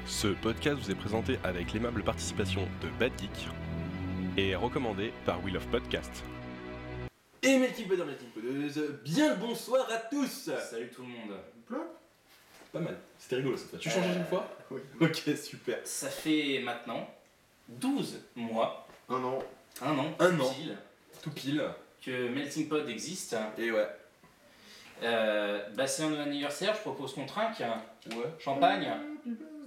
Ce podcast vous est présenté avec l'aimable participation de Bad Geek et est recommandé par Wheel of Podcast. Et Melting Pot, bien le bonsoir à tous. Salut tout le monde. Pas mal, c'était rigolo cette fois. Tu changes à chaque fois? Oui. Ok, super. Ça fait maintenant 12 mois, Un an. un an, Un an. pile, Tout pile. que Melting Pot existe. Et ouais. C'est un anniversaire, je propose qu'on trinque. Ouais. Champagne.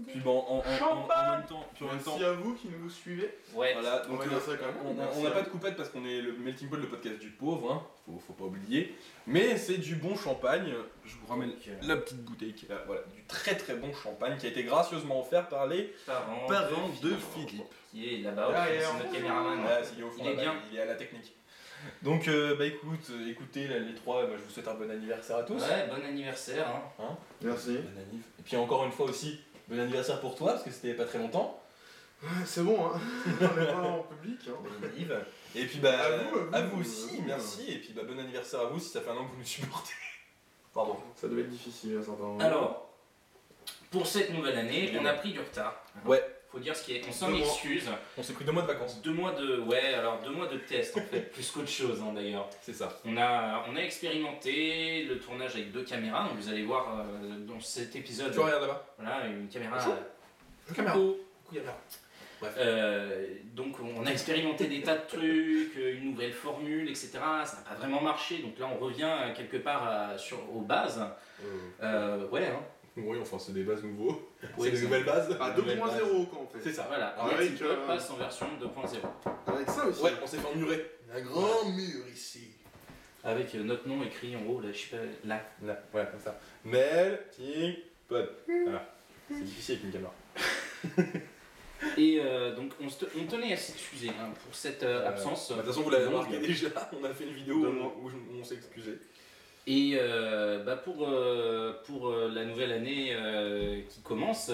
Puis bon, en même temps, Merci à vous qui nous suivez. Ouais. voilà, donc On va dire ça quand même. on Merci n'a à pas vous. de coupette parce qu'on est le Melting Pot, le podcast du pauvre, hein. Faut pas oublier. Mais c'est du bon champagne. Je vous ramène la petite bouteille qui est là. Voilà, du très très bon champagne qui a été gracieusement offert par les Parents parents de Philippe. qui est là-bas, Derrière. c'est notre caméraman. Ouais, il est au fond Il est là-bas, bien. il est à la technique. Donc écoutez là, les trois, je vous souhaite un bon anniversaire à tous. Ouais, bon anniversaire. Hein. Merci. Bon anniv. Et puis encore une fois aussi, bon anniversaire pour toi parce que c'était pas très longtemps. C'est bon, hein. On est pas en public. Hein. Bon anniv. Et puis À vous aussi, à vous. merci. Et puis bon anniversaire à vous si ça fait un an que vous nous supportez. Pardon. Ça devait être difficile à certains moments. Alors, pour cette nouvelle année, on a pris du retard. Ouais. Faut dire ce qui est. On s'en 2 mois. excuse. On s'est pris 2 mois de vacances. 2 mois de. Ouais, alors 2 mois de test en fait, plus qu'autre chose hein, d'ailleurs. C'est ça. On a expérimenté le tournage avec 2 caméras, donc vous allez voir dans cet épisode. Tu regardes là-bas. Voilà, une caméra. Bonjour. Une caméra. Oh. Bref. Donc on a expérimenté des tas de trucs, une nouvelle formule, etc. Ça n'a pas vraiment marché, donc là on revient quelque part aux bases. Ouais, hein. Oui, enfin c'est des bases nouveaux. Oui, C'est des ça. nouvelles bases. À Nouvelles bases. 2.0 quand on fait. C'est ça. Voilà, Avec, Melting Pot passe en version 2.0. Avec ça aussi. Ouais, on s'est fait emmurer. Un grand mur ici. Avec notre nom écrit en haut, là, je sais pas, là. Là, voilà, comme ça. Melting Pot. Voilà. C'est difficile avec une caméra. Et donc on tenait à s'excuser hein, pour cette absence. De toute façon, vous l'avez longue. remarqué déjà, on a fait une vidéo où on s'est excusé. Et pour la nouvelle année qui commence,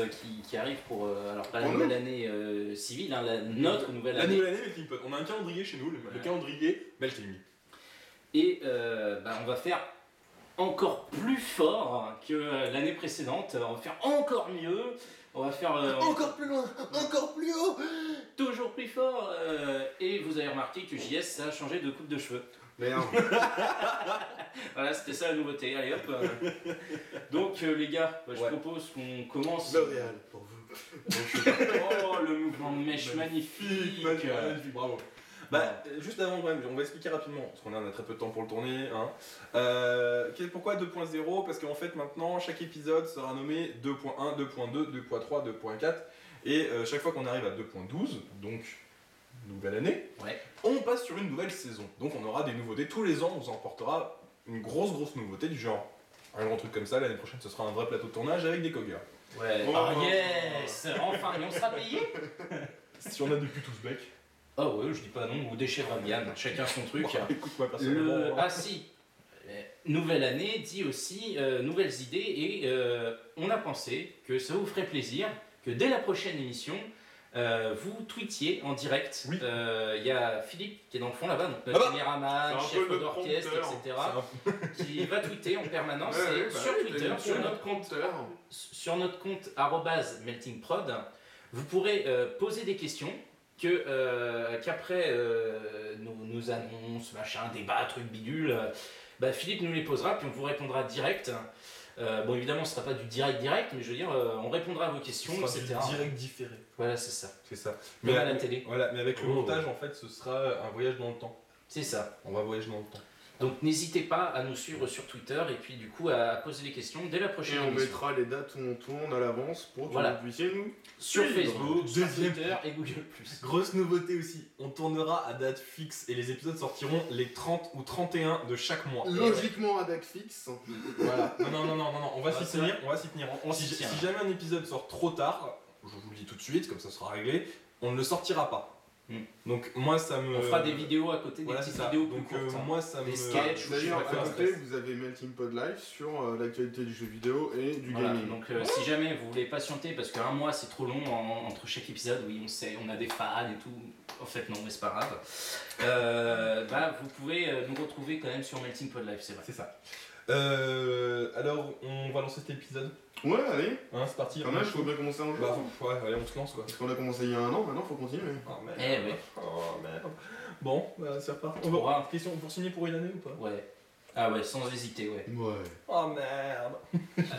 qui arrive pour alors pas la Pour nouvelle nous. année civile, hein, notre nouvelle La année. nouvelle année Melting Pot. On a un calendrier chez nous, le Ouais. calendrier Melting. Et on va faire encore plus fort que l'année précédente. On va faire encore mieux. On va faire Encore plus loin, encore plus haut. toujours plus fort. Et vous avez remarqué que JS ça a changé de coupe de cheveux. Merde. Voilà, c'était ça la nouveauté. Allez hop. Donc les gars, je Ouais. propose qu'on commence. L'Oréal pour vous. Oh, le mouvement de mèche magnifique. Magnifique, bravo. Juste avant, quand même, on va expliquer rapidement, parce qu'on a très peu de temps pour le tourner. Hein. Pourquoi 2.0? Parce qu'en fait, maintenant, chaque épisode sera nommé 2.1, 2.2, 2.3, 2.4. Et chaque fois qu'on arrive à 2.12, donc nouvelle année, Ouais. on passe sur une nouvelle saison. Donc on aura des nouveautés. Tous les ans, on vous emportera une grosse nouveauté du genre. Un grand truc comme ça, l'année prochaine, ce sera un vrai plateau de tournage avec des coggers. Ouais. Oh. Ah yes. Enfin, et on sera payé. Si on a depuis tous bec. Ah ouais, je dis pas non. Ou des chèvres à Vienne. Chacun son truc. Écoute-moi personnellement. Ah si, nouvelle année dit aussi nouvelles idées et on a pensé que ça vous ferait plaisir que dès la prochaine émission, vous tweetiez en direct. Oui. Il y a Philippe qui est dans le fond là-bas, donc notre Ah bah, caméraman, c'est un peu chef notre d'orchestre, prompteur. etc. qui va tweeter en permanence et sur Twitter, sur notre compte @meltingprod, vous pourrez poser des questions qu'après nous annonce, machin, débat, truc bidule, Philippe nous les posera puis on vous répondra direct. Bon évidemment ce sera pas du direct, mais je veux dire on répondra à vos questions, Ce sera etc. du direct différé. Voilà c'est ça. C'est ça. Comme à la télé. Voilà, mais avec le Oh. montage, en fait, ce sera un voyage dans le temps. C'est ça. On va voyager dans le temps. Donc n'hésitez pas à nous suivre sur Twitter et puis du coup à poser des questions dès la Et prochaine on émission. mettra les dates où on tourne à l'avance pour que Voilà. vous puissiez nous. Sur suivre. Facebook, sur Deuxième. Twitter et Google+. Grosse nouveauté aussi, on tournera à date fixe et les épisodes sortiront les 30 ou 31 de chaque mois. Logiquement à date fixe. Voilà. Non, on va Ah, s'y c'est tenir, on va s'y tenir. On si, s'y tient. si jamais un épisode sort trop tard, je vous le dis tout de suite, comme ça sera réglé, on ne le sortira pas. Donc moi ça me... On fera des vidéos à côté, des Voilà, c'est petites ça. vidéos Donc plus courtes. moi ça Des me... sketchs. D'ailleurs, je sais pas à quoi. côté, vous avez Melting Pod Live sur l'actualité du jeu vidéo et du Voilà, gaming. donc si jamais vous voulez patienter, parce qu'un mois c'est trop long entre chaque épisode, oui on sait, on a des fans et tout, en fait non mais c'est pas grave, vous pouvez nous retrouver quand même sur Melting Pot Live, c'est vrai. C'est ça. Alors, on va lancer cet épisode. Ouais, allez. Hein, c'est parti. Quand même, faut bien commencer un jour. Bah, ouais, allez, on se lance quoi. Parce qu'on a commencé il y a un an, maintenant faut continuer. Oh merde. Eh ouais. Oh merde. Bon, bah, c'est reparti. On Ouais. va... Question, pour signer pour une année ou pas? Ouais. Ah ouais, sans hésiter, ouais. Ouais. Oh merde.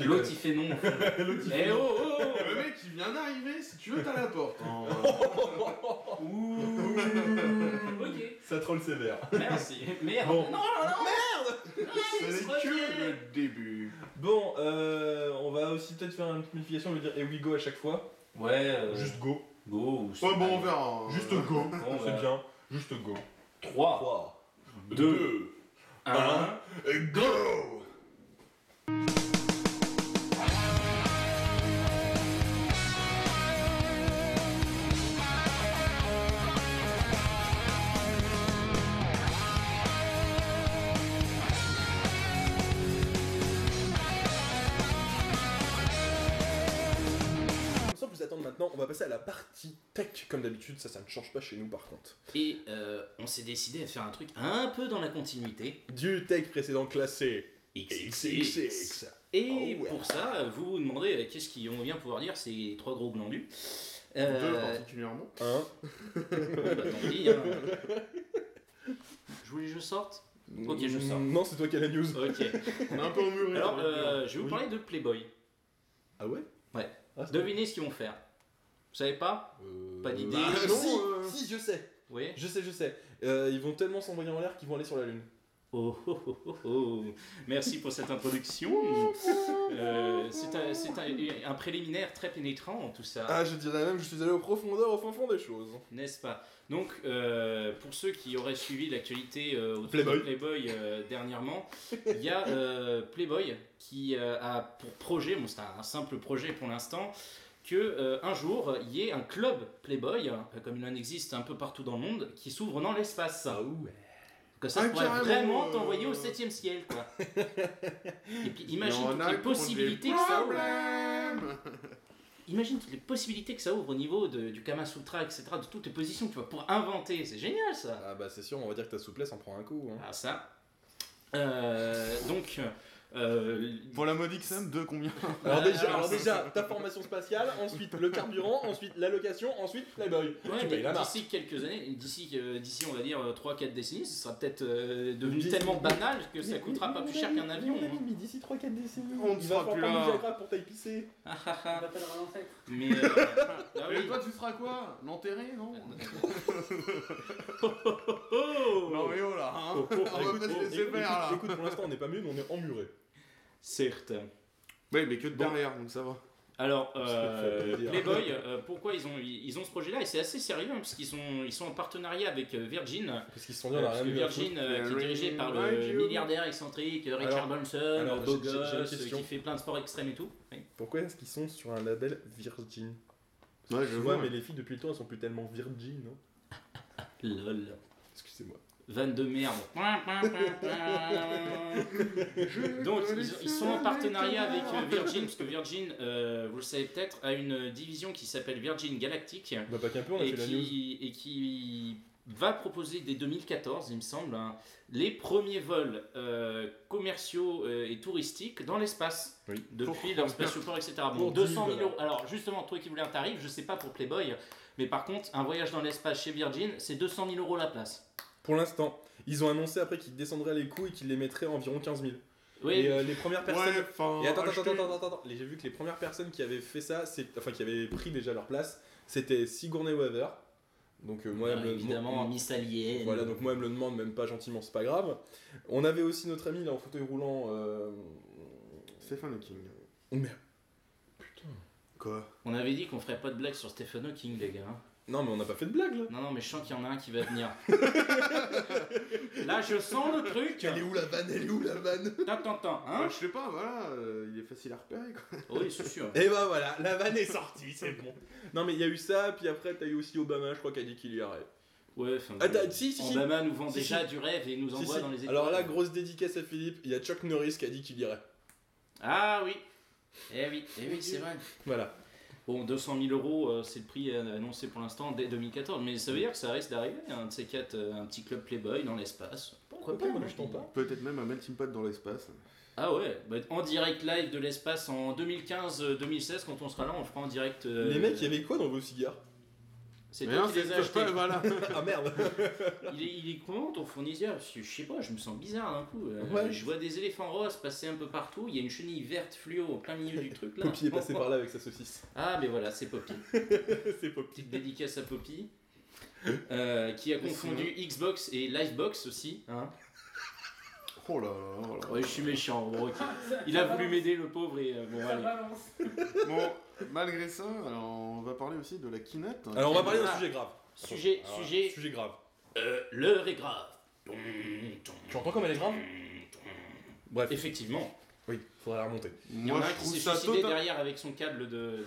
L'autre il fait non. L'autre, il Eh fait oh oh Le mec il vient d'arriver, si tu veux t'as la porte. Hein. Ok. Ça troll sévère. Merci. Merde. Bon. Non, non, non. Ce n'est que le début. Bon, on va aussi peut-être faire une modification, on va dire et we go à chaque fois. Ouais. Juste go. Go ou Ouais, bon, on verra. hein. Juste go. Bon, C'est bah. bien. Juste go. 3, 3, 2, 1. et go. Sans plus attendre maintenant, on va passer à la partie tech comme d'habitude, ça ne change pas chez nous par contre. Et on s'est décidé à faire un truc un peu dans la continuité. Du tech précédent classé XXX. Et Oh ouais. pour ça, vous vous demandez qu'est-ce qu'on vient pouvoir dire ces trois gros glandus. Deux particulièrement. Hein. Bon, bah, tant pis, hein. Je voulais que je sorte. Ok, je sors. Non, c'est toi qui as la news. Ok. On est un peu emmuré. Alors, je vais vous parler de Playboy. Ah ouais. Ouais. Ah, c'est Devinez ce qu'ils vont faire. Vous savez pas? Pas d'idée. Ah, non, si, je sais. Oui. Je sais. Ils vont tellement s'envoyer en l'air qu'ils vont aller sur la lune. Oh, oh, oh, oh, oh. Merci pour cette introduction. C'est un préliminaire très pénétrant, tout ça. Ah, je dirais même que je suis allé aux profondeurs, au fin fond des choses. N'est-ce pas? Donc, pour ceux qui auraient suivi l'actualité autour Playboy. de Playboy dernièrement, il y a Playboy qui a pour projet, bon c'est un simple projet pour l'instant, que un jour il y ait un club Playboy, comme il en existe un peu partout dans le monde, qui s'ouvre dans l'espace. Ah ouais. Comme ça, Ah, pourrait carrément, vraiment t'envoyer au 7ème ciel, quoi. Et puis imagine toutes les possibilités que ça ouvre. Imagine toutes les possibilités que ça ouvre au niveau du Kama Sutra, etc., de toutes les positions que tu vas pouvoir inventer. C'est génial, ça. Ah bah c'est sûr, on va dire que ta souplesse en prend un coup. Hein. Ah, ça. Donc, Pour la modique somme de combien? Alors déjà, ta formation spatiale, ensuite le carburant, ensuite la location, ensuite Playboy. ouais, Tu payes la marque. d'ici quelques années, d'ici on va dire 3-4 décennies, ce sera peut-être devenu D'ici- tellement banal que ça coûtera pas plus cher qu'un avion. Mon ami, hein. mais d'ici 3-4 décennies, On ne il sera va plus falloir là. prendre du Viagra pour t'aille pisser. Ah, ah, ah. Mais ah Et oui. toi tu seras quoi? L'enterré, non? Oh Non mais oh là, hein. On va pas se laisser faire là. Écoute, pour l'instant on n'est pas mieux, mais on est emmuré. Certes. Ouais, mais que de derrière, donc ça va. Alors, fait plaisir. Playboy, pourquoi ils ont ce projet-là? Et c'est assez sérieux, hein, parce qu'ils sont en partenariat avec Virgin. Parce qu'ils se sont dit on a Parce rien que mieux à foutre. Virgin, qui est dirigé par le Virgin. milliardaire excentrique Richard Branson, alors, beau j'ai une gosse, question. qui fait plein de sports extrêmes et tout. Oui. Pourquoi est-ce qu'ils sont sur un label Virgin? Ouais, je vois. mais les filles depuis le temps elles sont plus tellement Virgin, non? Lol. Excusez-moi. Vanne de merde. Donc, ils sont en partenariat avec Virgin, parce que Virgin, vous le savez peut-être, a une division qui s'appelle Virgin Galactic. Bah pas qu'un peu, on a et fait la news. qui va proposer dès 2014, il me semble, hein, les premiers vols commerciaux et touristiques dans l'espace, Oui. depuis leur spatioport, etc. Bon, Pour 200 000 $10 euros. Alors justement, toi qui voulais un tarif, je sais pas pour Playboy, mais par contre, un voyage dans l'espace chez Virgin, c'est 200 000 euros la place. Pour l'instant, ils ont annoncé après qu'ils descendraient les coûts et qu'ils les mettraient à environ 15 000. Oui, Et les premières personnes. Ouais, enfin. Et attends. J'ai vu que les premières personnes qui avaient fait ça, enfin qui avaient pris déjà leur place, c'était Sigourney Weaver. Donc moi, elle me évidemment, Miss Alien. Voilà, donc moi elle me le demande même pas gentiment, c'est pas grave. On avait aussi notre ami là en fauteuil roulant. Stephen Hawking. Mais putain. Quoi? On avait dit qu'on ferait pas de blague sur Stephen Hawking, les gars. hein. Non mais on n'a pas fait de blague là. Non, mais je sens qu'il y en a un qui va venir. Là, je sens le truc. où la vanne? Elle est où la vanne? Attends, hein? Je sais pas, voilà, il est facile à repérer quoi. Oui, c'est sûr. Et bah voilà, la vanne est sortie, c'est bon. Non mais il y a eu ça, puis après t'as eu aussi Obama, je crois qu'il a dit qu'il y aurait. Ouais, enfin. Attends, si. Obama nous vend Si, déjà si. du rêve et nous envoie Si. dans les étoiles. Alors là, grosse dédicace à Philippe, il y a Chuck Norris qui a dit qu'il irait. Ah oui. Eh oui, c'est vrai. Voilà. Bon, 200 000 euros, c'est le prix annoncé pour l'instant dès 2014, mais ça veut dire que ça risque d'arriver, un de ces quatre, un petit club Playboy dans l'espace. Pourquoi pas, moi, hein, je tente pas. Peut-être même un melting pot dans l'espace. Ah ouais, bah, en direct live de l'espace en 2015-2016, quand on sera là, on le fera en direct. Les mecs, il y avait quoi dans vos cigares? C'est toi qui les as achetés. Voilà. Ah merde. Il est comment ton fournisseur? Parce que je sais pas, je me sens bizarre d'un coup. Ouais. Je vois des éléphants roses passer un peu partout. Il y a une chenille verte fluo au plein milieu du truc là. Poppy est passé par là avec sa saucisse. Ah, mais voilà, c'est Poppy. C'est Poppy. Petite dédicace à Poppy. Qui a confondu Xbox et Livebox aussi. Hein. Oh là là, oh là. Ouais, je suis méchant. Bon, ok. Il a voulu m'aider, le pauvre, et bon, Ça allez. balance. Bon, malgré ça, alors on va parler aussi de la keynote. Alors on va parler d'un Ah. sujet grave. Sujet, Alors, sujet. Sujet grave. L'heure est grave. Tu entends comme elle est grave? Bref. Effectivement. Oui, faudrait la remonter. Il y en Moi, a je un qui trouve s'est ça suicidé total. derrière avec son câble de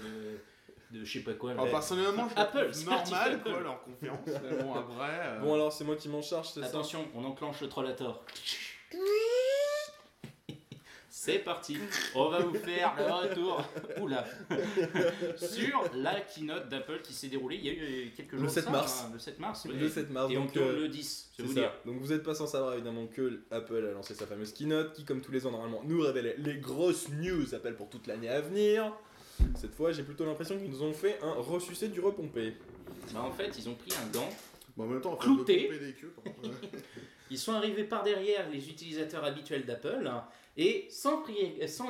je sais pas quoi. Alors, là. personnellement, je Apple, trouve c'est normal parti, quoi Apple. leur conférence. Mais bon, après. Bon alors c'est moi qui m'en charge, c'est ça? Attention, on enclenche le trollator. C'est parti. On va vous faire le retour. Oula. Sur la keynote d'Apple qui s'est déroulée il y a eu quelques jours. Le 7 de ça, mars. hein, le 7 mars. Le 7 mars, Et on donc tourne le 10. c'est C'est vous ça. dire. Donc vous n'êtes pas sans savoir évidemment que Apple a lancé sa fameuse keynote qui comme tous les ans normalement nous révélait les grosses news Apple pour toute l'année à venir. Cette fois j'ai plutôt l'impression qu'ils nous ont fait un ressucé du repompé. Bah, en fait, ils ont pris un gant. Bon, en même temps, on fait Clouté. de pomper des queues. par contre. Ils sont arrivés par derrière les utilisateurs habituels d'Apple hein, et sans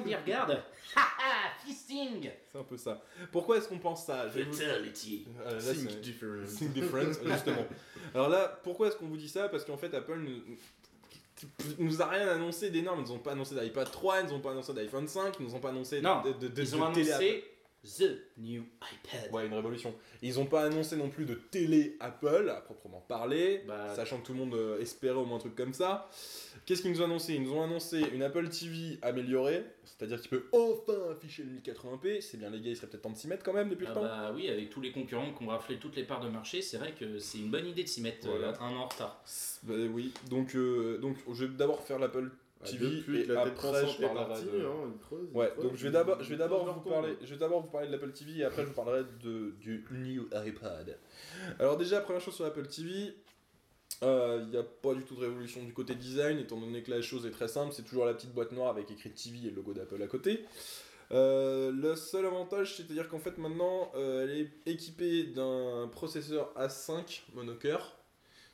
dire garde, haha, fisting, C'est un peu ça. Pourquoi est-ce qu'on pense ça? Je vais vous- fatality. Là, Think c'est- different. Think different, justement. Alors là, pourquoi est-ce qu'on vous dit ça? Parce qu'en fait, Apple nous a rien annoncé d'énorme. Ils nous ont pas annoncé d'iPad 3, ils nous ont pas annoncé d'iPhone 5, ils nous ont pas annoncé Non, de Ils ont télé Apple. annoncé The New iPad. Ouais, une révolution. Ils ont pas annoncé non plus de télé Apple, à proprement parler, Bah, sachant que tout le monde espérait au moins un truc comme ça. Qu'est-ce qu'ils nous ont annoncé? Ils nous ont annoncé une Apple TV améliorée, c'est-à-dire qu'il peut enfin afficher le 1080p. C'est bien les gars, il serait peut-être temps de s'y mettre quand même depuis le temps. bah oui, avec tous les concurrents qui ont raflé toutes les parts de marché, c'est vrai que c'est une bonne idée de s'y mettre Voilà. un an en retard. Bah oui, donc je vais d'abord faire l'Apple TV Depuis et que la tête après pensante je est parlerai partie, de... hein, il creuse, il Ouais, creuse, donc je vais d'abord vous parler de l'Apple TV et après je vous parlerai du New iPad. Alors déjà, première chose sur l'Apple TV, il n'y a pas du tout de révolution du côté design, étant donné que la chose est très simple, c'est toujours la petite boîte noire avec écrit TV et le logo d'Apple à côté. Le seul avantage, c'est-à-dire qu'en fait maintenant, elle est équipée d'un processeur A5 monocœur.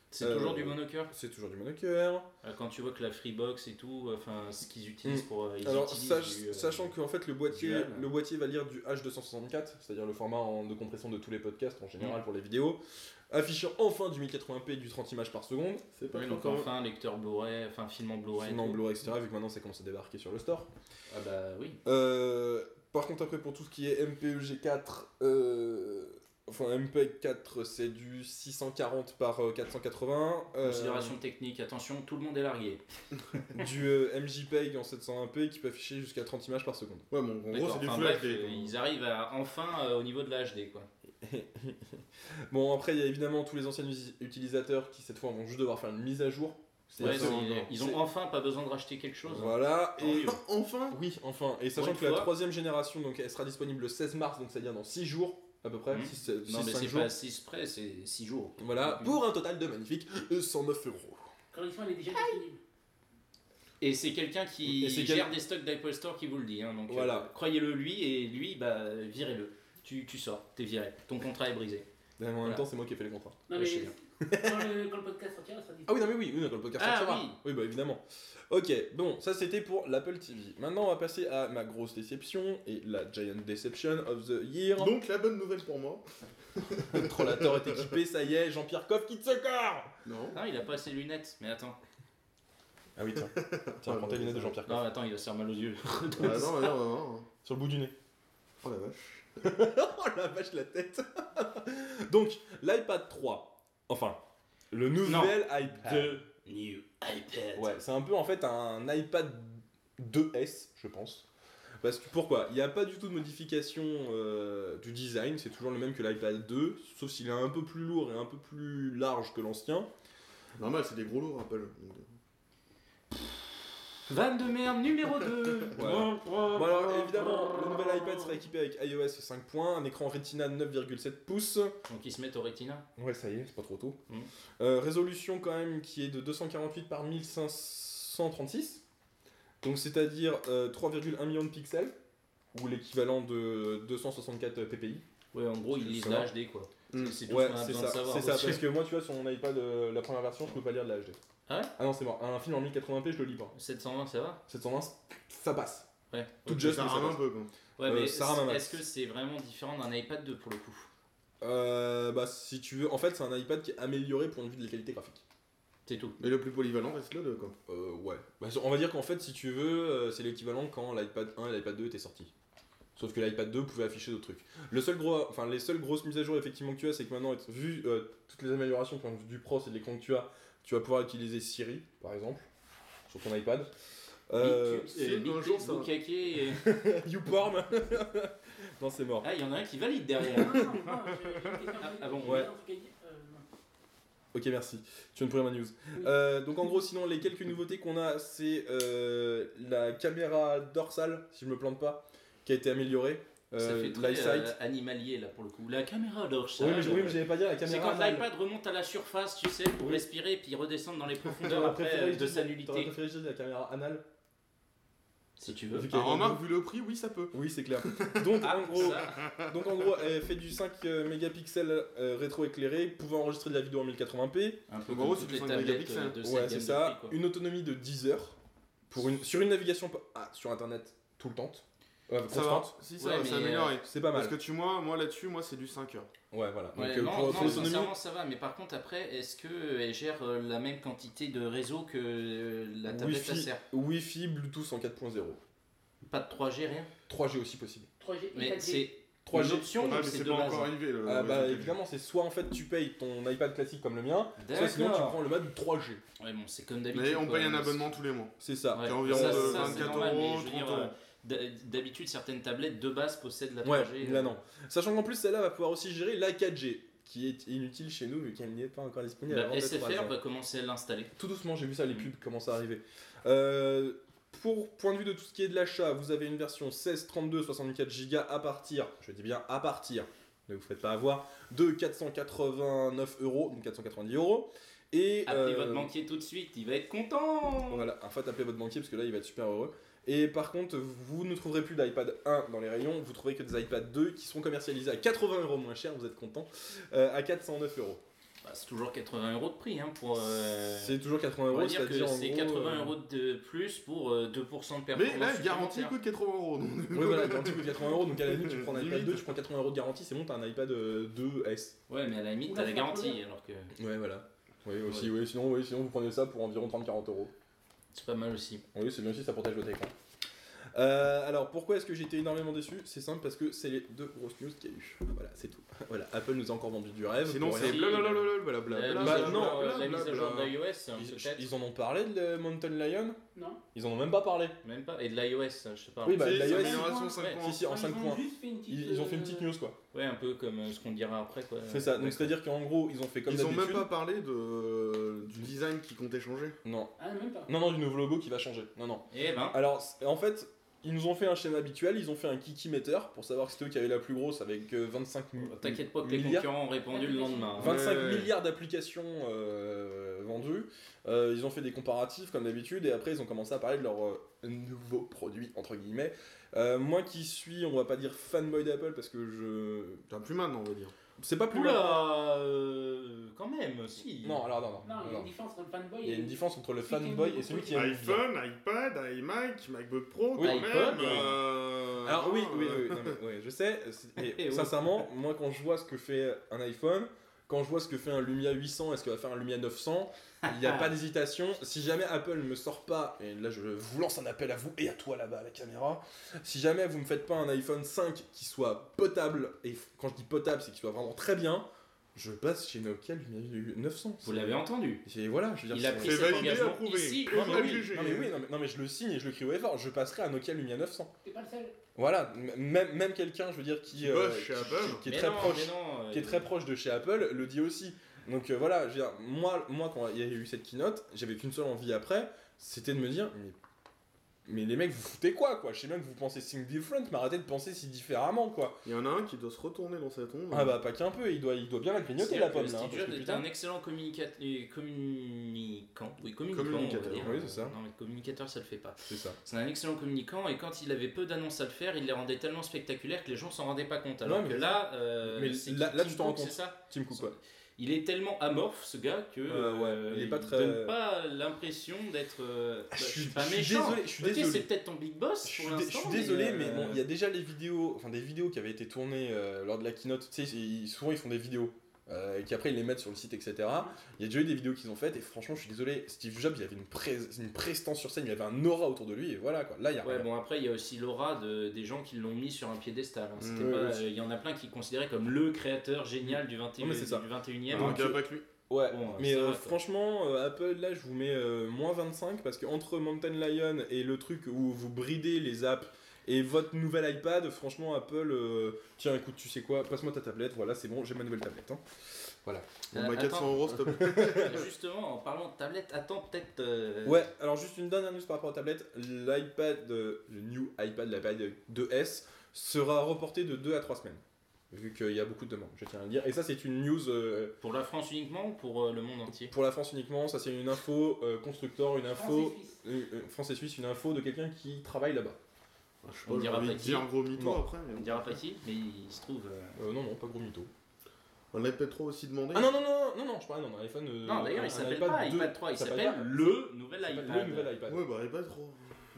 C'est toujours du monocœur. C'est toujours du monocœur. Quand tu vois que la Freebox et tout, enfin ce qu'ils utilisent pour. Ils Alors, utilisent sachant qu'en fait le boîtier dual. va lire du H264, c'est-à-dire le format de compression de tous les podcasts en général pour les vidéos, affichant enfin du 1080p du 30 images par seconde, C'est pas Oui, trop donc quand même. enfin lecteur Blu-ray, enfin film en Blu-ray. film en tout. Blu-ray, etc. Vu que maintenant ça commence à débarquer sur le store. Ah bah oui. Par contre après pour tout ce qui est MPEG4, enfin MPEG4 c'est du 640 par 480, Considération technique, attention, tout le monde est largué. du MJPEG en 720p qui peut afficher jusqu'à 30 images par seconde. Ouais, bon, en gros, D'accord, c'est du enfin, Full bref, HD. quoi. ils arrivent à, enfin au niveau de la HD quoi. Bon après il y a évidemment tous les anciens utilisateurs qui cette fois vont juste devoir faire une mise à jour. Ouais, ça, non, ils ont enfin pas besoin de racheter quelque chose. Voilà, et Enfin. oui, enfin, et sachant Pour que une la fois. troisième génération, donc elle sera disponible le 16 mars, donc c'est-à-dire dans 6 jours à peu près, Mhm. 6, Non mais 5 c'est jours. pas 6 près, c'est 6 jours. Voilà, Mhm. pour un total de magnifique 109 €. Correction, elle est déjà disponible. Et c'est quelqu'un qui Et c'est gère des stocks d'Apple Store qui vous le dit. Hein, donc Voilà. croyez-le lui, et lui, bah virez-le. Tu sors, t'es viré. Ton contrat est brisé. Mais en même Voilà. temps, c'est moi qui ai fait les contrats. Non, Ouais, je sais mais bien. quand le podcast sortira, ça sera Ah oui, non mais oui, quand le podcast Ah sortira. oui. Oui, bah évidemment. Ok, bon, ça c'était pour l'Apple TV. Maintenant, on va passer à ma grosse déception et la Giant Deception of the Year. Donc, la bonne nouvelle pour moi. Le Trollator est équipé, ça y est, Jean-Pierre Coff quitte ce corps. Non. Non, il a pas ses lunettes, mais attends. Ah oui, tiens. Tiens, prends tes lunettes de Jean-Pierre Coff. Non, attends, il va se faire mal aux yeux. Ah non, non. Sur le bout du nez. Oh la vache. Oh la vache, la tête. Donc, l'iPad 3. Enfin, le nouvel iPad. The new iPad. Ouais, c'est un peu en fait un iPad 2S, je pense. Parce que pourquoi? Il n'y a pas du tout de modification du design, c'est toujours le même que l'iPad 2, sauf s'il est un peu plus lourd et un peu plus large que l'ancien. Normal, c'est des gros lourds, Apple. Vanne de merde numéro 2. Voilà. Bon alors évidemment, le nouvel iPad sera équipé avec iOS 5 points, un écran Retina 9,7 pouces. Donc ils se mettent au Retina. Ouais, ça y est, c'est pas trop tôt. Mhm. Résolution quand même qui est de 248 par 1536. Donc c'est-à-dire 3,1 millions de pixels, ou l'équivalent de 264 ppi. Ouais, en gros, ils lisent la HD quoi. C'est tout Ouais, ce qu'on a c'est besoin de ça, savoir. c'est ça, aussi. parce que moi, tu vois, sur mon iPad, la première version, je peux pas lire de la HD. Ah ouais Ah non, c'est mort. Un film en 1080p, je le lis pas. 720, ça va 720, ça passe. Ouais. Tout Ok, juste, ça mais ça rame un passe. peu quoi. Ouais, mais ça rame un max. est-ce que c'est vraiment différent d'un iPad 2 pour le coup? Bah, si tu veux, en fait, c'est un iPad qui est amélioré pour une vue de la qualité graphique. C'est tout. Mais le plus polyvalent reste le 2 quoi. Ouais. Bah, on va dire qu'en fait, si tu veux, c'est l'équivalent quand l'iPad 1 et l'iPad 2 étaient sortis. Sauf que l'iPad 2 pouvait afficher d'autres trucs. Les seules grosses mises à jour effectivement que tu as, c'est que maintenant, vu toutes les améliorations point de vue du Pro, c'est de l'écran que tu vas pouvoir utiliser Siri, par exemple, sur ton iPad. un jour, ça va. Bukake et... YouPorn. Non, c'est mort. Ah, il y en a un qui valide derrière. Non, j'ai une question. Ah bon, ouais. Non. Ok, merci. Tu viens de pourrir ma news. Oui. Donc en gros, sinon, les quelques nouveautés qu'on a, c'est la caméra dorsale, si je me plante pas, qui a été améliorée. Ça fait très l'EyeSight. animalier là pour le coup. La caméra dorsale. Oui, mais j'allais pas dire la C'est caméra. quand l'iPad remonte à la surface, tu sais, pour Oui. respirer puis redescendre dans les profondeurs T'aurais après préféré de sa nullité. T'aurais préféré utiliser la caméra anale. Si tu veux. Vu qu'elle Alors est remarque, vu le prix, oui ça peut. Oui, c'est clair. Donc, Ah, en gros, elle fait du 5 mégapixels rétro-éclairé, pouvant enregistrer de la vidéo en 1080p. Un peu En comme gros, toutes c'est les du 5 tablettes mégapixels. de cette Ouais, gamme c'est de ça. prix, quoi. Une autonomie de 10 heures sur une navigation sur internet tout le temps. Ça va. Constante. Si ça Ouais, va mais, s'améliorer. C'est pas mal. Parce que moi là-dessus, moi c'est du 5 heures. Ouais, voilà. Ouais, Donc, non, pour non, l'autonomie. sincèrement ça va, mais par contre après, est-ce qu'elle gère la même quantité de réseau que la tablette Acer? Wi-Fi, Bluetooth en 4.0. Pas de 3G, rien? 3G aussi possible. 3G et Mais 4G. c'est 3G. une option Ah, ou mais c'est c'est de pas base? encore arrivé le. Ah, bah réseau évidemment, c'est soit en fait tu payes ton iPad classique comme le mien, soit sinon tu D'accord. prends le mode 3G. Ouais, bon, c'est comme d'habitude. Mais on quoi. paye un abonnement tous les mois. C'est ça. Ouais, C'est environ ça, de c'est 24 normal, mais euros, je veux dire, 30 euros. d'habitude, certaines tablettes de base possèdent la 3G. Ouais, là non. Sachant qu'en plus celle-là va pouvoir aussi gérer la 4G, qui est inutile chez nous vu qu'elle n'est pas encore disponible. avant La d'être SFR racée. va commencer à l'installer. Tout doucement, j'ai vu ça, les pubs commencent à arriver. Pour point de vue de tout ce qui est de l'achat, vous avez une version 16, 32, 64 Go à partir, je dis bien à partir, ne vous faites pas avoir, de 489 euros, donc 490 euros. Et Appelez votre banquier tout de suite, il va être content. voilà, en fait appelez votre banquier parce que là il va être super heureux. Et par contre, vous ne trouverez plus d'iPad 1 dans les rayons, vous trouverez que des iPad 2 qui seront commercialisés à 80 euros moins cher, vous êtes content, à 409 euros. Bah, c'est toujours 80 euros de prix hein, pour. C'est toujours 80 On va euros, dire que c'est-à-dire en c'est gros, 80 euros de plus pour 2% de performance. Mais là, garantie supplémentaire. coûte 80 euros. donc- Oui, voilà, garantie coûte 80 euros, donc à la limite, tu prends un iPad 2, tu prends 80 euros de garantie, c'est bon, t'as un iPad 2S. Ouais, mais à la limite, Ou t'as la la faire garantie coller. alors que Ouais, voilà. Oui, aussi, oui, sinon vous prenez ça pour environ 30-40 euros. c'est pas mal aussi. Oui, c'est bien aussi, ça protège votre écran. Alors, pourquoi est-ce que j'ai été énormément déçu? C'est simple, parce que c'est les deux grosses news qu'il y a eu. Voilà, c'est tout. Voilà, Apple nous a encore vendu du rêve. Sinon, pour c'est rien. blablabla. La blablabla, mise à jour, non, la mise à jour de l'iOS, Ils, peut-être. ils en ont parlé de Mountain Lion? Non. Ils en ont même pas parlé. Même pas. Et de l'iOS, je sais pas. Oui, bah, Si, l'iOS, c'est amélioration 5 Ouais. points. Si, en 5 Ils ont points. juste fait une petite. Ils ont fait une petite news, quoi. Ouais, un peu comme ce qu'on dira après, quoi. C'est ça, donc c'est-à-dire qu'en gros, ils ont fait comme Ils ont d'habitude. même pas parlé du design qui comptait changer. Non. Ah, même pas. Non, du nouveau logo qui va changer. Non. Eh ben, Alors, en fait, ils nous ont fait un schéma habituel, ils ont fait un Kiki-meter pour savoir que c'était eux qui avaient la plus grosse avec 25 t'inquiète pas que les milliards. concurrents ont répondu le lendemain. hein. 25 Ouais. milliards d'applications vendues. Ils ont fait des comparatifs comme d'habitude et après ils ont commencé à parler de leur nouveau produit entre guillemets. Moi qui suis, on va pas dire fanboy d'Apple parce que Enfin, plus maintenant, on va dire. c'est pas plus mal. Oula, quand même, si. Non, alors non. Non, il y a une différence entre le fanboy Il y a et. une différence entre le Celui qui aime fanboy et beaucoup celui qui le aime bien. iPhone, iPad, iMac, MacBook Pro, Oui, quand iPod, même. Alors oui, non, mais, ouais, je sais, mais Eh, ouais. sincèrement, moi quand je vois ce que fait un iPhone, quand je vois ce que fait un Lumia 800 et ce que va faire un Lumia 900, il n'y a pas d'hésitation. Si jamais Apple ne me sort pas, et là je vous lance un appel à vous et à toi là-bas à la caméra, si jamais vous ne me faites pas un iPhone 5 qui soit potable, et quand je dis potable c'est qu'il soit vraiment très bien, je passe chez Nokia Lumia 900. Vous l'avez entendu. Voilà, je veux dire, Il a c'est- pris C'est cet validé, engagement approuvé. ici. Non, mais oui, jugé. non, mais je le signe et je le crie au effort, je passerai à Nokia Lumia 900. T'es pas le seul. Voilà, même quelqu'un, je veux dire, qui bosse chez Apple. qui est Mais très non, proche, mais non, qui est très proche de chez Apple, le dit aussi. Donc voilà, je veux dire, moi quand il y a eu cette keynote, j'avais qu'une seule envie après, c'était de me dire, Mais les mecs, vous foutez quoi Je sais bien que vous pensez think different, mais arrêtez de penser si différemment, quoi. Il y en a un qui doit se retourner dans sa tombe. Ah bah pas qu'un peu, il doit bien la grignoter la pomme là. Steve Parce Jobs que, était putain, un excellent communicant. Oui, communicant. Communicateur. On va dire. Oui, c'est ça. Non, mais communicateur, ça le fait pas. c'est ça. C'est un excellent communicant et quand il avait peu d'annonces à le faire, il les rendait tellement spectaculaires que les gens s'en rendaient pas compte. Alors Non, que mais là, mais c'est là, Tim tu t'en rends Cook, compte. c'est ça. Tim Cook, ouais. Il est tellement amorphe ce gars que ouais, il est pas très- donne pas l'impression d'être. Je suis pas désolé, méchant. je suis Ok, désolé. c'est peut-être ton big boss Je pour l'instant. suis désolé, mais bon, il y a déjà les vidéos, enfin des vidéos qui avaient été tournées lors de la keynote. Tu sais, souvent ils font des vidéos et qu'après ils les mettent sur le site, etc. Il y a déjà eu des vidéos qu'ils ont faites et franchement, je suis désolé. Steve Jobs, il avait une prestance sur scène, il avait un aura autour de lui et voilà quoi. Là, il y a Ouais, rien. bon, après, il y a aussi l'aura des gens qui l'ont mis sur un piédestal. Hein. C'était Ouais, pas, aussi. il y en a plein qui considéraient comme le créateur génial du 21e. Non, mais c'est ça. Du 21e. Alors, Donc, il y a pas que lui. Ouais, Bon, mais ça va, quoi. franchement, Apple, là, je vous mets moins 25 parce que entre Mountain Lion et le truc où vous bridez les apps et votre nouvel iPad, franchement, Apple, tiens, écoute, tu sais quoi, passe-moi ta tablette, voilà, c'est bon, j'ai ma nouvelle tablette. Hein. Voilà. Bon, bah, Attends. 400 €, s'il te plaît. Justement, en parlant de tablette, attends peut-être. Ouais, alors juste une dernière news par rapport aux tablettes, l'iPad, le new iPad, l'iPad 2S, sera reporté de 2 à 3 semaines. Vu qu'il y a beaucoup de demandes, je tiens à le dire. Et ça, c'est une news Pour la France uniquement ou pour le monde entier? pour la France uniquement. Ça, c'est une info constructeur, une info France et Suisse, une info de quelqu'un qui travaille là-bas. Je sais On pas, j'ai dira envie pas de qui. dire gros mytho Non. après. On Mais... dira pas qui, mais il se trouve. Non, non, pas gros mytho. On l'iPad Pro aussi demandé. Ah non, non, non, non, non, je parle d'un iPhone. Non, d'ailleurs, il un s'appelle iPad pas 2. iPad 3, il s'appelle s'appelle pas- le nouvel ça s'appelle iPad. le nouvel iPad. Ouais, bah iPad 3.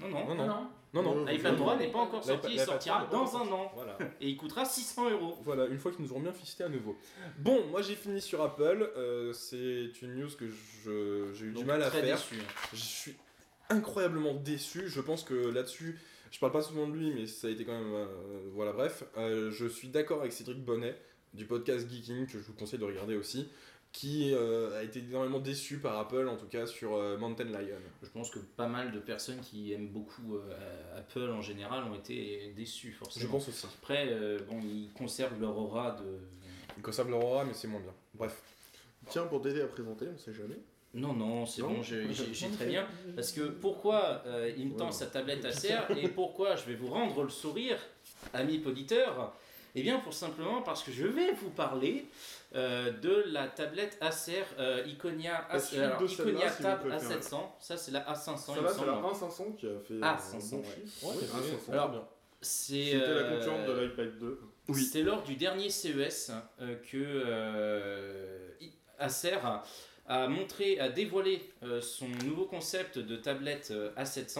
Non, non. Non, non, Non. non, non. Ouais, iPad ouais. 3 n'est pas encore sorti, il L'iPad sortira 3 n'est pas dans encore un an. Voilà. Et il coûtera 600 €. Voilà, une fois qu'ils nous auront bien fisté à nouveau. Bon, moi j'ai fini sur Apple. C'est une news que j'ai eu du Donc, mal à très faire. déçu. Je suis incroyablement déçu. Je pense que là-dessus, je parle pas souvent de lui, mais ça a été quand même. Voilà, bref. Je suis d'accord avec Cédric Bonnet du podcast Geeking, que je vous conseille de regarder aussi, qui a été énormément déçu par Apple, en tout cas sur Mountain Lion. Je pense que pas mal de personnes qui aiment beaucoup Apple en général ont été déçues forcément. Je pense aussi. Après, bon, ils conservent leur aura de. Ils conservent leur aura, mais c'est moins bien. Bref. Tiens, pour t'aider à présenter, on sait jamais. Non, non, c'est Non. bon, j'ai très bien. Parce que pourquoi il me tend Ouais. sa tablette Acer et pourquoi je vais vous rendre le sourire, amis auditeurs? Eh bien, pour simplement parce que je vais vous parler de la tablette Acer Iconia, La suite alors, de celle-là, Iconia s'il Tab vous plaît, A700. Ça, c'est la A500, il Ça me là, c'est la semble. A500 qui a fait Ah, un 500, bon ouais. chiffre. Ouais, Oui, c'est A500. Alors, bien. C'est C'était la concurrente de l'iPad 2. Oui. C'était lors du dernier CES que Acer a montré, a dévoilé son nouveau concept de tablette A700.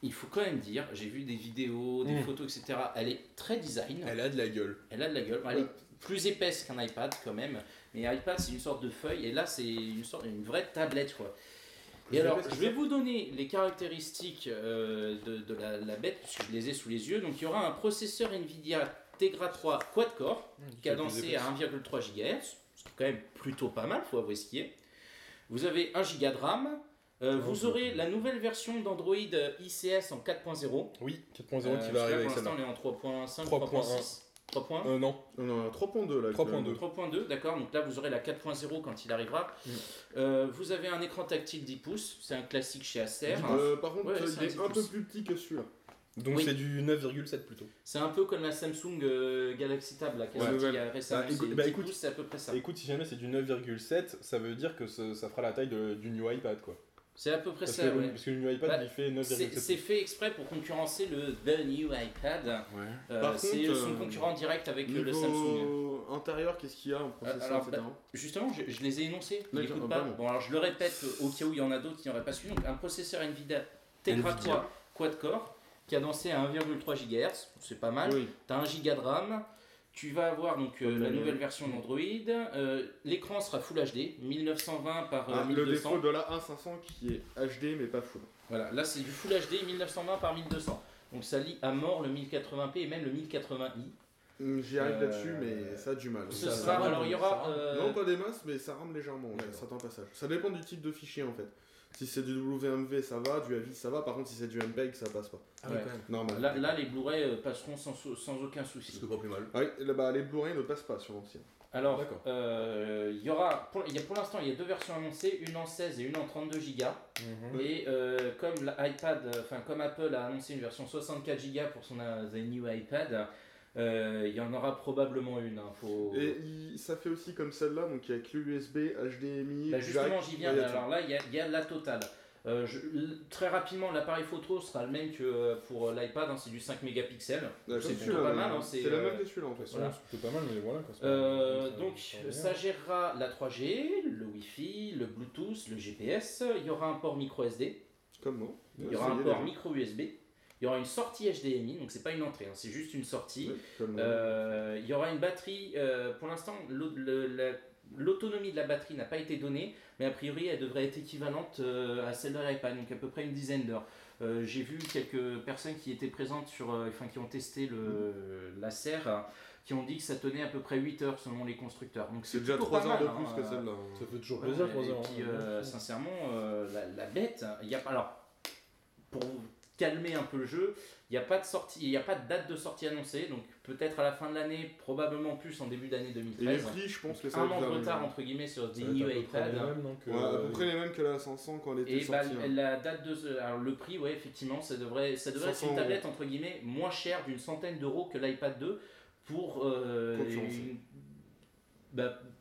Il faut quand même dire, j'ai vu des vidéos, des photos, etc. Elle est très design. Elle a de la gueule. Elle a de la gueule. Elle est plus épaisse qu'un iPad quand même. Mais iPad, c'est une sorte de feuille. Et là, c'est une vraie tablette, quoi. Et alors, je vais vous donner les caractéristiques de la bête, puisque je les ai sous les yeux. Donc, il y aura un processeur NVIDIA Tegra 3 quad-core, cadencé à 1,3 GHz, ce qui est quand même plutôt pas mal, il faut avouer ce qui est. Vous avez 1 Go de RAM. Vous aurez la nouvelle version d'Android ICS en 4.0. Oui, 4.0 qui va arriver avec pour celle-là. l'instant, on est en 3.5, 3.1. 3.6. 3 points. Non, On a 3.2 là. 3.2. 3.2, d'accord, donc là vous aurez la 4.0 quand il arrivera. Vous avez un écran tactile 10 pouces, c'est un classique chez Acer. Par contre, Ouais, c'est il est un un peu 10 plus petit que celui-là. donc Oui. c'est du 9,7 plutôt. C'est un peu comme la Samsung Galaxy Tab là, qui est Ouais. sortie il y a récemment. Bah, écoute- C'est bah, 10 écoute. pouces, c'est à peu près ça. Écoute, si jamais c'est du 9,7, ça veut dire que ça fera la taille du new iPad quoi. C'est à peu près Parce ça, que, ouais. parce que le new iPad Bah, il fait C'est 9,7. fait exprès pour concurrencer le The New iPad. Par C'est contre, son concurrent direct avec le Samsung. Niveau intérieur, qu'est-ce qu'il y a en processeur, Alors, etc. Justement, je les ai énoncés. Ils D'accord, n'écoutent ah, pas. pardon. Bon, alors je le répète au cas où il y en a d'autres qui n'auraient pas suivi. Donc, un processeur NVIDIA Tegra 3 quad-core, cadencé à 1,3 GHz, c'est pas mal. Oui. Tu as 1 Go de RAM. Tu vas avoir donc la nouvelle version d'Android. L'écran sera Full HD, 1920 par Le 1200. défaut de la A500 qui est HD mais pas full. Voilà, là c'est du Full HD 1920 par 1200. Donc ça lit à mort le 1080p et même le 1080i. J'y arrive là-dessus, mais ça a du mal. Ce Ça sera, rame, alors il y aura. ça rame. Non, pas des masses, mais ça rame légèrement à D'accord. certains passages. Ça dépend du type de fichier en fait. Si c'est du WMV, ça va, du AVI, ça va. Par contre, si c'est du MPEG, ça passe pas. Ah oui, Ouais. quand même. Normal. Là, les Blu-ray passeront sans aucun souci. C'est pas plus mal. Ah oui, là, les Blu-ray ne passent pas sur l'ancien. Alors, D'accord. il y aura, pour l'instant, il y a 2 versions annoncées, une en 16 et une en 32 Go. Et comme Apple a annoncé une version 64 Go pour son The New iPad, il y en aura probablement une. Et ça fait aussi comme celle-là, donc avec l'USB, HDMI, Bah justement, jack, j'y viens. il y a tout. Alors là, il y a la totale. Très rapidement, l'appareil photo sera le même que pour l'iPad, c'est du 5 mégapixels. Comme C'est celui-là, plutôt pas ouais. mal. C'est la même que celui-là en fait. Voilà. C'est plutôt pas mal, mais voilà. Donc ça gérera la 3G, le Wi-Fi, le Bluetooth, le GPS. Il y aura un port micro SD. Comme moi. Il y aura un port micro USB. Il y aura une sortie HDMI, donc c'est pas une entrée, c'est juste une sortie. Oui, comme Il y aura une batterie. Pour l'instant, l'autonomie de la batterie n'a pas été donnée, mais a priori elle devrait être équivalente à celle de l'iPad, donc à peu près une dizaine d'heures. J'ai vu quelques personnes qui étaient présentes qui ont testé la serre, qui ont dit que ça tenait à peu près 8 heures selon les constructeurs. Donc c'est déjà plutôt 3 pas heures de mal, plus que celle-là. Ça fait toujours Ouais, plaisir, 3 heures. et puis, sincèrement, la bête, alors, pour calmer un peu le jeu, il n'y a pas de sortie, il n'y a pas de date de sortie annoncée, donc peut-être à la fin de l'année, probablement plus en début d'année Et les 2013. prix, je pense que ça Un va an être de vers retard les- entre guillemets sur The New iPad. Ouais, à peu près les mêmes que la 500 quand elle était Et bah, sortie. hein. la date alors le prix, ouais, effectivement, ça devrait être 500 une tablette entre guillemets moins chère d'une centaine d'euros que l'iPad 2 pour Concurrencer.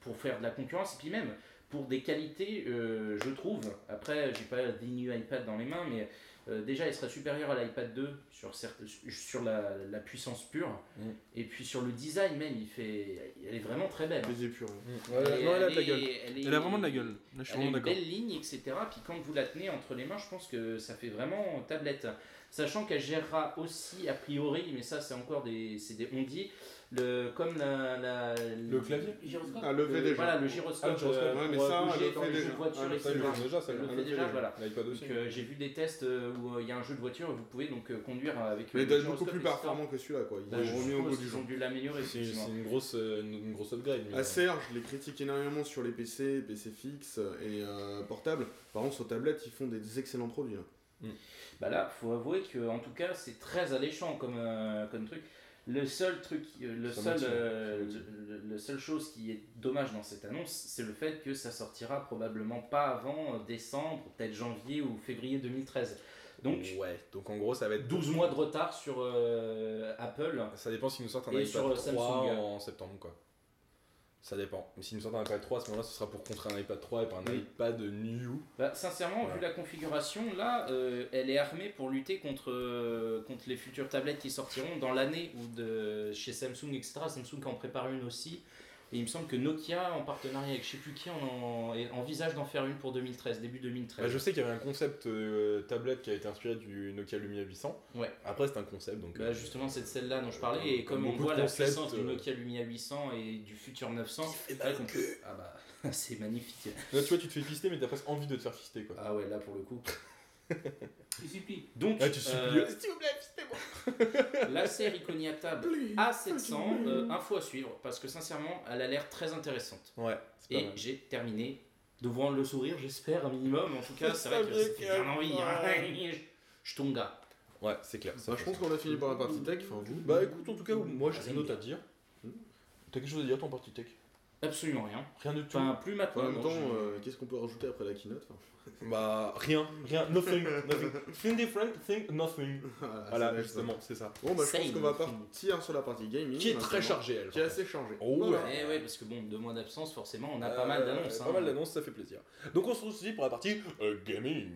pour faire de la concurrence et puis même pour des qualités, je trouve. Après, j'ai pas The New iPad dans les mains, mais déjà, il serait supérieur à l'iPad 2 sur la puissance pure, et puis sur le design même, elle est vraiment très belle. Les épures. Ouais, Et non, elle a de la est- gueule. elle est- Elle a vraiment de la gueule. Là, je suis Elle a vraiment une d'accord. belle ligne, etc. Puis quand vous la tenez entre les mains, je pense que ça fait vraiment tablette. Sachant qu'elle gérera aussi, a priori, mais ça c'est encore on dit, comme Le clavier Gyroscope. Ah, levé déjà. Voilà, le gyroscope, Ah, le gyroscope, ouais, mais pour ça, bouger elle le dans fait les déjà. jeux de voiture, Ah, ça, etc. elle le fait déjà, ça, Elle le elle fait le déjà, voilà. L'iPad aussi. Donc, j'ai vu des tests où il y a un jeu de voiture et vous pouvez donc conduire avec Mais il le doit être gyroscope, beaucoup plus etc. performant que celui-là, quoi. Ils Bah, l'ont je remis au suppose goût du qu'ils jour. ont dû l'améliorer, C'est effectivement. une grosse upgrade. mais- Acer, je les critique énormément sur les PC fixes et portables. Par contre, sur tablette, ils font des excellents produits. Là. Bah là, faut avouer que en tout cas, c'est très alléchant comme truc. Le seul chose qui est dommage dans cette annonce, c'est le fait que ça sortira probablement pas avant décembre, peut-être janvier ou février 2013. Donc, ouais, donc en gros, ça va être 12 mois de retard sur Apple. Ça dépend s'ils nous sortent un Et iPad sur 3 Samsung. en septembre, quoi. Ça dépend. Mais s'ils nous sortent un iPad 3, à ce moment-là, ce sera pour contrer un iPad 3 et pas un Oui. iPad new. Bah, sincèrement, vu la configuration, là, elle est armée pour lutter contre les futures tablettes qui sortiront dans l'année ou chez Samsung, etc. Samsung en prépare une aussi. Et il me semble que Nokia, en partenariat avec je sais plus qui, envisage d'en faire une pour 2013, début 2013. Bah, je sais qu'il y avait un concept tablette qui a été inspiré du Nokia Lumia 800. Ouais. Après, c'est un concept, donc... Bah, justement, c'est de celle-là dont je parlais. Et comme comme on beaucoup voit de la concepts, puissance du Nokia Lumia 800 et du futur 900, c'est vrai qu'on peut... Ah bah, c'est magnifique. Là, tu vois, tu te fais fister, mais t'as presque envie de te faire fister, quoi. Ah ouais, là, pour le coup. Il supplie. Donc, Ah, tu supplies. S'il vous plaît, fistez-moi. la série Iconi à table A700, info à suivre parce que sincèrement elle a l'air très intéressante. Ouais, c'est pas Et mal. j'ai terminé devant le sourire, j'espère un minimum. En tout cas, c'est vrai que ça fait bien envie. Hein. Je tombe gars. Ouais, c'est clair. Bah, je pense qu'on a fini par la partie tech. Enfin, vous. Bah écoute, en tout cas, moi j'ai Vas-y. rien d'autre à dire. T'as quelque chose à dire, ton parti tech? Absolument rien. Rien du tout. Enfin, plus En maintenant. même non, temps, je- qu'est-ce qu'on peut rajouter après la keynote Bah rien, nothing. Think different, think nothing. Voilà, Voilà, ça va être justement, ça. c'est ça. Bon, bah, je pense Same. qu'on va partir sur la partie gaming. Qui est très maintenant, chargé, elle. Qui est assez chargée. Oh ouais. Ouais, ouais, parce que bon, 2 mois d'absence, forcément, on a pas mal d'annonces. Pas mal d'annonces, ça fait plaisir. Donc on se retrouve pour la partie gaming.